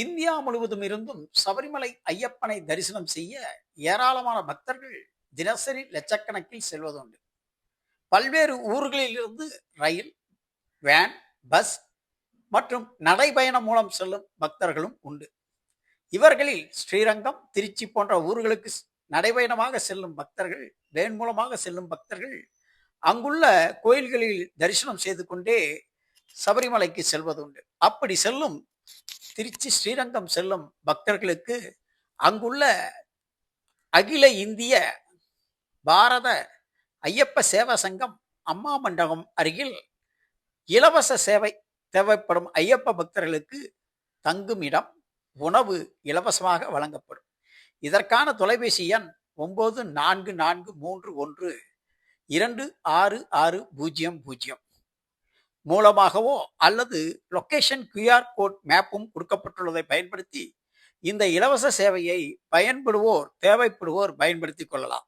India முழுவதும் இருந்தும் சபரிமலை ஐயப்பனை தரிசனம் செய்ய ஏராளமான பக்தர்கள் தினசரி லட்சக்கணக்கில் செல்வதுண்டு. பல்வேறு ஊர்களிலிருந்து ரயில், வேன், பஸ் மற்றும் நடைபயணம் மூலம் செல்லும் பக்தர்களும் உண்டு. இவர்களில் ஸ்ரீரங்கம், திருச்சி போன்ற ஊர்களுக்கு நடைபயணமாக செல்லும் பக்தர்கள், வேன் மூலமாக செல்லும் பக்தர்கள் அங்குள்ள கோயில்களில் தரிசனம் செய்து கொண்டே சபரிமலைக்கு செல்வதுண்டு. அப்படி செல்லும் திருச்சி, ஸ்ரீரங்கம் செல்லும் பக்தர்களுக்கு அங்குள்ள அகில இந்திய பாரத ஐயப்ப சேவா சங்கம் அம்மா மண்டபம் அருகில் இலவச சேவை தேவைப்படும் ஐயப்ப பக்தர்களுக்கு தங்கும் இடம், உணவு இலவசமாக வழங்கப்படும். இதற்கான தொலைபேசி எண் 9431 266000 மூலமாகவோ அல்லது லொகேஷன் QR கோட் மேப்பும் கொடுக்கப்பட்டுள்ளதை பயன்படுத்தி இந்த இலவச சேவையை தேவைப்படுவோர் பயன்படுத்திக் கொள்ளலாம்.